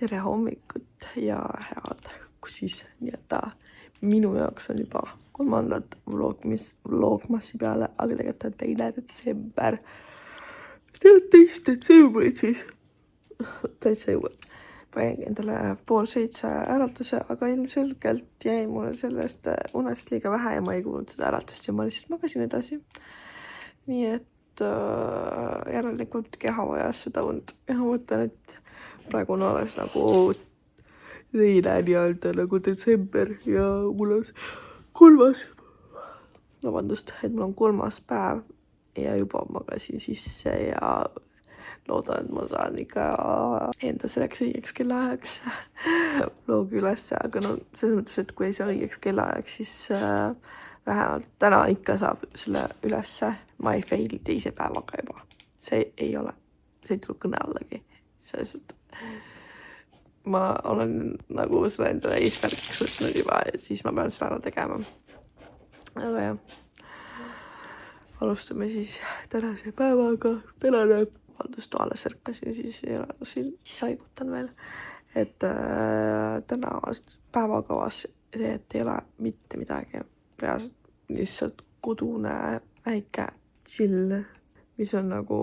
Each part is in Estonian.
tere hommikut ja head, kus siis nii-öelda minu jaoks on juba 3. vlogmassi peale, aga tegelikult on 2. detsember. 2. detsembrit siis. Täitsa juba. Panin endale 6:30 äratuse, aga ilmselgelt jäi mulle sellest unest liiga vähe ja ma ei kuulnud seda äratust ja ma lihtsalt magasin edasi. Nii et järelikult keha vajas seda und ja ma mõtlen, et praegu on alles nagu teine nii-öelda nagu detsember ja mul on 3. et mul on 3. päev ja juba magasin sisse ja loodan, et ma saan ikka enda selleks õigeks kellaajaks vlogi ülesse, aga no selles mõttes, et kui ei saa õigeks kellaajaks, siis vähemalt täna ikka saab selle ülesse. Ma ei faili 2. päevaga juba. See ei tule kõne allagi. Sest ma olen nagu selle endale eesmärgiks võtnud juba ja siis ma pean seda tegema. Aga jah, alustame siis tänase päevaga. Tänane valdustoale särkasin, siis saigutan veel, et täna päevakavas ei ole mitte midagi. Reaalselt lihtsalt kodune väike chill, mis on nagu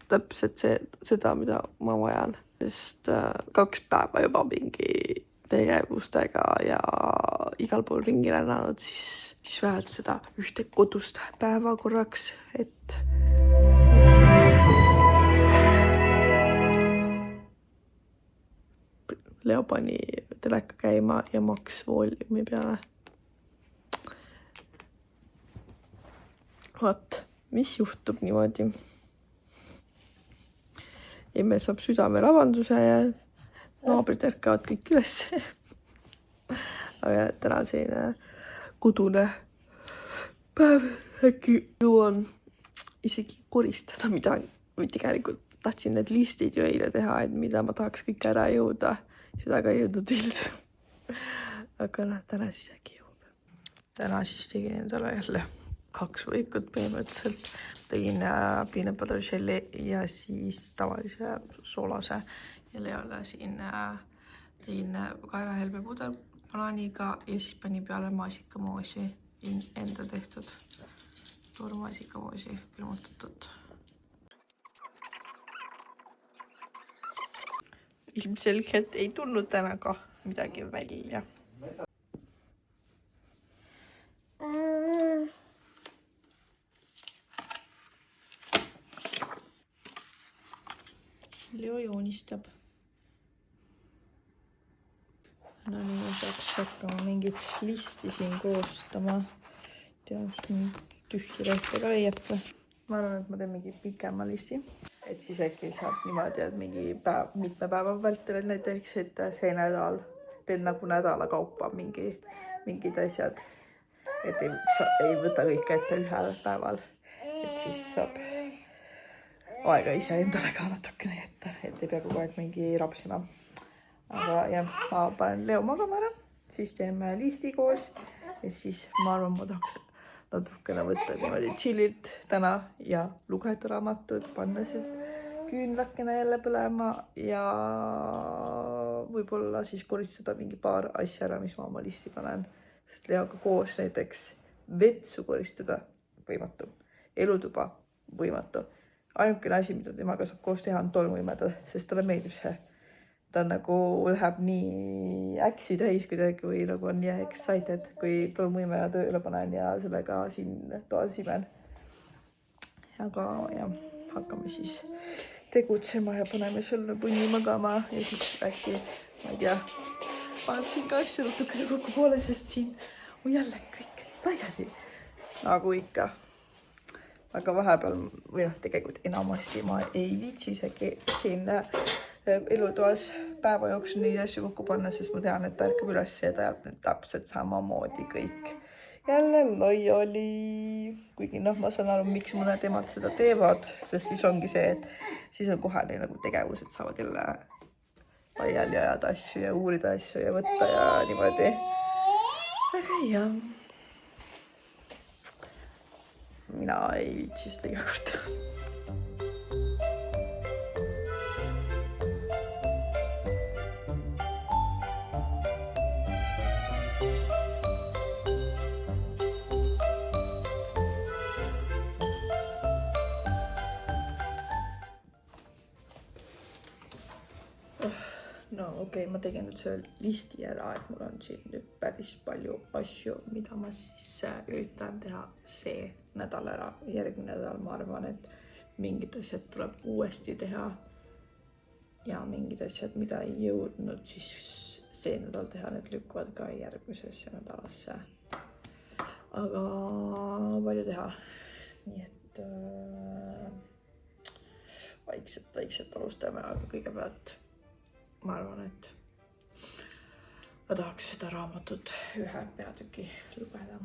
täpselt seda, mida ma vajan. Sest 2 päeva juba mingi tegevustega ja igal pool ringi rännanud, siis vähelt seda ühte kodust päeva korraks, et Leo pani teleka käima ja maks vooliumi peale. Vaat, mis juhtub niimoodi? Emme saab südameravanduse ja naabrid ärkavad kõik üles. Aga täna selline kodune päev. Äkki jõuan isegi koristada midagi. Või tegelikult tahtsin need listid ju eile teha, et mida ma tahaks kõik ära jõuda. Seda ka ei jõudnud hilda. Aga täna siis äkki jõuab. Täna siis tegin endale jälle 2 võikut põhimõtteliselt. Tegin peanut butter jelly ja siis tavalise soolase ja Leole siin tegin kaerahelbe pudel banaaniga ja siis panin peale maasikamoosi, enda tehtud toormaasikamoosi külmutatud. Ilmselgelt ei tulnud täna ka midagi välja. Leo joonistab. No nii ma saaks hakkama mingit listi siin koostama. Tead, tühji lehte ka leiab. Ma arvan, et ma teen mingi pikema listi. Et siis äkki saab niimoodi, et mingi mitme päeva vältel, et näiteks, et see nädal teen nagu nädala kaupa mingid asjad. Et ei võta kõike ette ühel päeval. Et siis saab aega ise endale ka natukene jätta, et ei pea kogu aeg mingi rapsima. Aga jah, ma panen Leo magama ära, siis teeme listi koos ja siis ma arvan, ma tahaks natukene võtta niimoodi chillilt täna ja lugeda raamatut, panna see küünlakene jälle põlema ja võib-olla siis koristada mingi paar asja ära, mis ma oma listi panen. Sest Leoga koos näiteks vetsu koristada võimatu, elutuba võimatu. Ainukene asi, mida temaga saab koos teha, on tolmuimeda, sest talle meeldib see. Ta nagu läheb nii äksi täis kuidagi või nagu on nii excited, kui tolmuimeja tööle panen ja sellega siin toas simen. Aga jah, hakkame siis tegutsema ja paneme sulle punni magama ja siis äkki, ma ei tea, panen siin ka asja natukene kokku poole, sest siin on jälle kõik laiali nagu ikka. Aga vahepeal, või tegelikult enamasti ma ei viitsi isegi siin elutoas päeva jooksul neid asju kokku panna, sest ma tean, et ta ärkab üles ja ta jääb täpselt samamoodi kõik jälle laiali. Kuigi ma saan aru, miks mõned emad seda teevad, sest siis ongi see, et siis on kohe nagu tegevused saavad jälle laiali ajada asju ja uurida asju ja võtta ja niimoodi. Aga jah. Mina ei viitsi seda iga kord. okei, ma tegin nüüd selle listi ära, et mul on siin nüüd päris palju asju, mida ma siis üritan teha see nädal ära. Järgmine nädal ma arvan, et mingid asjad tuleb uuesti teha ja mingid asjad, mida ei jõudnud siis see nädal teha, need lükkuvad ka järgmisesse nädalasse. Aga palju teha. Nii et vaikselt alustame, aga kõigepealt ma arvan, et ma tahaks seda raamatut ühe peatüki lugeda.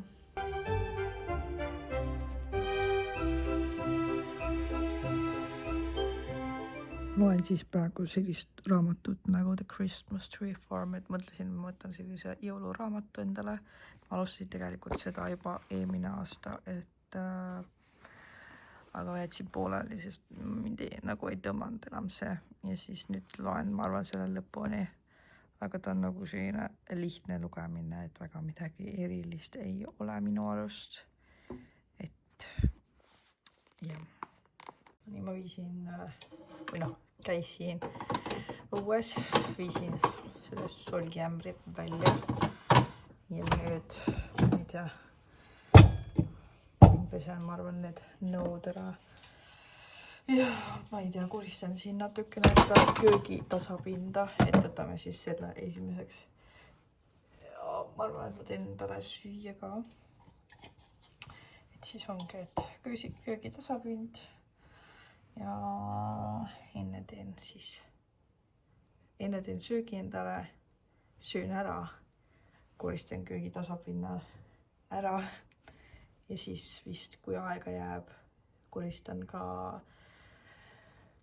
Loen siis praegu sellist raamatut nagu The Christmas Tree Farm, et mõtlesin, ma võtan sellise jõuluraamatu endale. Ma alustasin tegelikult seda juba eelmine aasta, et aga jätsin pooleli, sest mind nagu ei tõmmanud enam see. Ja siis nüüd loen, ma arvan, selle lõpuni. Aga ta on nagu selline lihtne lugemine, et väga midagi erilist ei ole minu arust. Et jah. Nii ma viisin, käisin õues, viisin sellest solgiämbri välja. Ja nüüd, ma ei tea, pesen, ma arvan, need nõud ära. Ja ma ei tea, koristan siin natukene ka köögi tasapinda, et võtame siis selle esimeseks. Ja ma arvan, et ma teen endale süüa ka. Et siis ongi, et köögi tasapind. Ja enne teen söögi endale, söön ära, koristan köögi tasapinna ära ja siis vist, kui aega jääb, koristan ka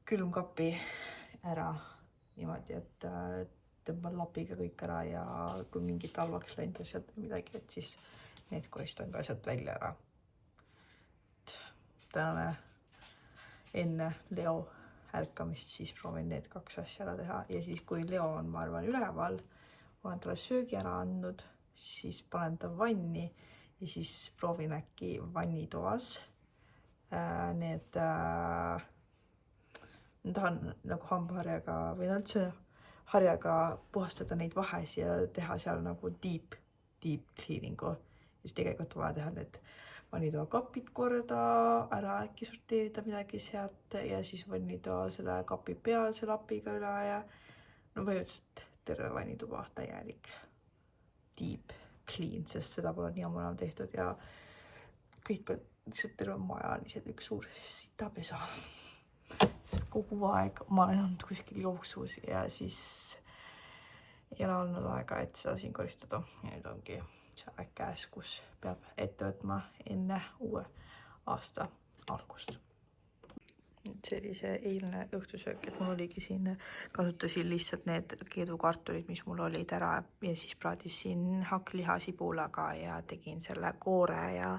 külmkapi ära niimoodi, et tõmban lapiga kõik ära ja kui mingi talvaks läinud asjad või midagi, et siis need koristan ka asjad välja ära. Tänane enne Leo ärkamist siis proovin need 2 asja ära teha ja siis kui Leo on, ma arvan, üleval, olen talle söögi ära andnud, siis panen ta vanni ja siis proovin äkki vannitoas need tahan nagu hambaharjaga või üldse harjaga puhastada neid vahes ja teha seal nagu deep cleaningu. Ja siis tegelikult vaja teha need vannitoa kapid korda, ära äkki sorteerida midagi sealt ja siis vannitoa selle kapi pealse lapiga üle ja no põhimõtteliselt terve vannituba täielik deep clean, sest seda pole nii ammu enam tehtud ja kõik on lihtsalt terve maja on lihtsalt üks suur sitapesa. Kogu aeg ma olen olnud kuskil jooksus ja siis ei ole olnud aega, et seda siin koristada ja nüüd ongi see aeg käes, kus peab ette võtma enne uue aasta algust. See oli see eilne õhtusöök, et mul oligi siin, kasutasin lihtsalt need keedukartulid, mis mul olid ära ja siis praadisin hakkliha sibulaga ja tegin selle koore ja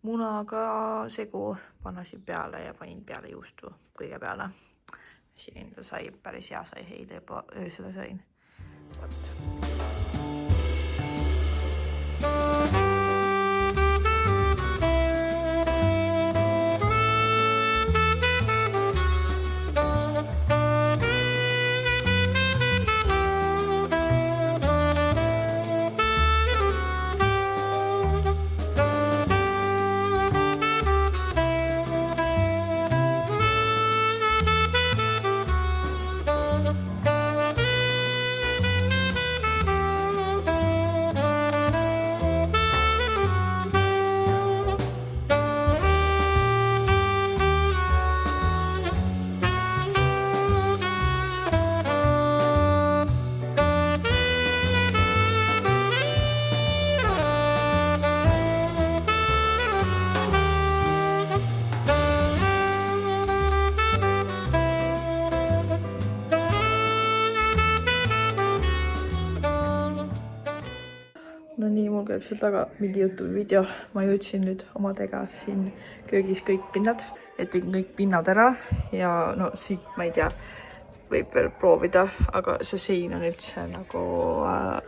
munaga segu, panasin peale ja panin peale juustu kõige peale. Siin ta sai päris hea, sai eile juba öösele sain. No nii, mul käib seal taga mingi YouTube video. Ma jõudsin nüüd omadega siin köögis kõik pinnad. Et tegin kõik pinnad ära ja no siit ma ei tea, võib veel proovida, aga see sein on üldse nagu,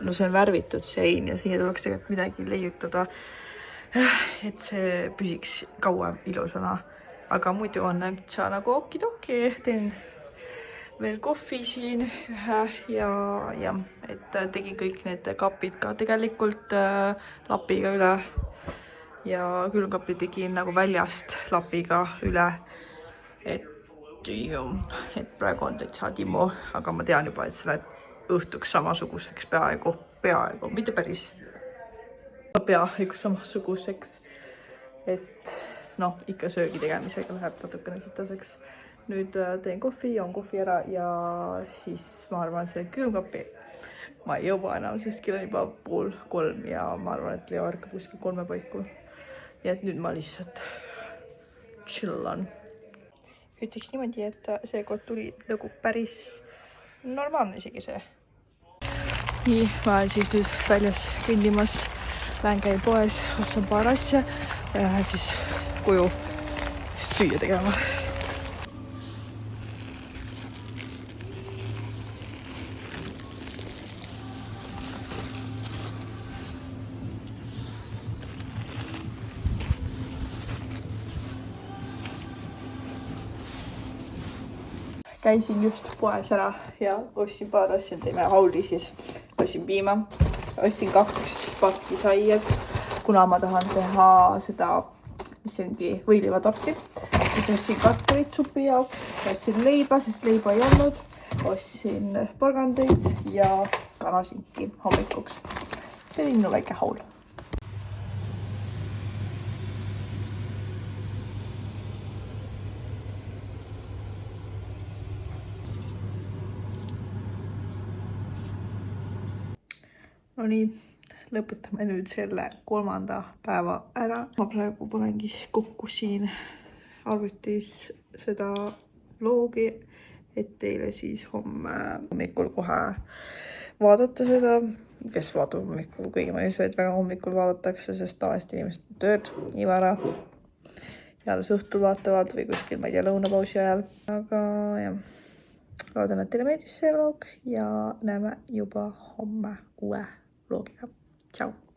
no see on värvitud sein ja siia tuleks tegelikult midagi leiutada, et see püsiks kauem ilusana. Aga muidu on üldse nagu okidoki, teen veel kohvi siin ühe ja et tegin kõik need kapid ka tegelikult lapiga üle ja külmkapi tegin nagu väljast lapiga üle, et praegu on täitsa timmu, aga ma tean juba, et see läheb õhtuks samasuguseks peaaegu, mitte päris, peaaegu samasuguseks, et noh, ikka söögi tegemisega läheb natukene sitaseks. Nüüd teen kohvi, joon kohvi ära ja siis ma arvan, see külmkapi ma ei jõua enam, sest kell on juba 2:30 ja ma arvan, et Leo ärkab kuskil 3 paiku. Nii et nüüd ma lihtsalt chillan. Ütleks niimoodi, et seekord tuli nagu päris normaalne isegi see. Nii, ma olen siis nüüd väljas kõndimas, lähen käin poes, ostan paar asja ja lähen siis koju süüa tegema. Käisin just poes ära ja ostsin paar asja, teeme hauli siis. Ostsin piima, ostsin 2 pakki saiad, kuna ma tahan teha seda, mis ongi võilivatorti. Siis ostsin kartulit supi jaoks, ostsin leiba, sest leiba ei olnud. Ostsin porgandeid ja kanasinki hommikuks. See oli minu väike haul. No nii, lõpetame nüüd selle 3. päeva ära. Ma praegu panengi kokku siin arvutis seda vlogi, et teile siis homme hommikul kohe vaadata seda. Kes vaatab hommikul, kuigi ma ei usu, et väga hommikul vaadatakse, sest tavaliselt inimesed on tööd nii vara. Ja alles õhtul vaatavad või kuskil, ma ei tea, lõunapausi ajal. Aga jah, loodan, et teile meeldis see vlog ja näeme juba homme uue vlogiga. Ciao!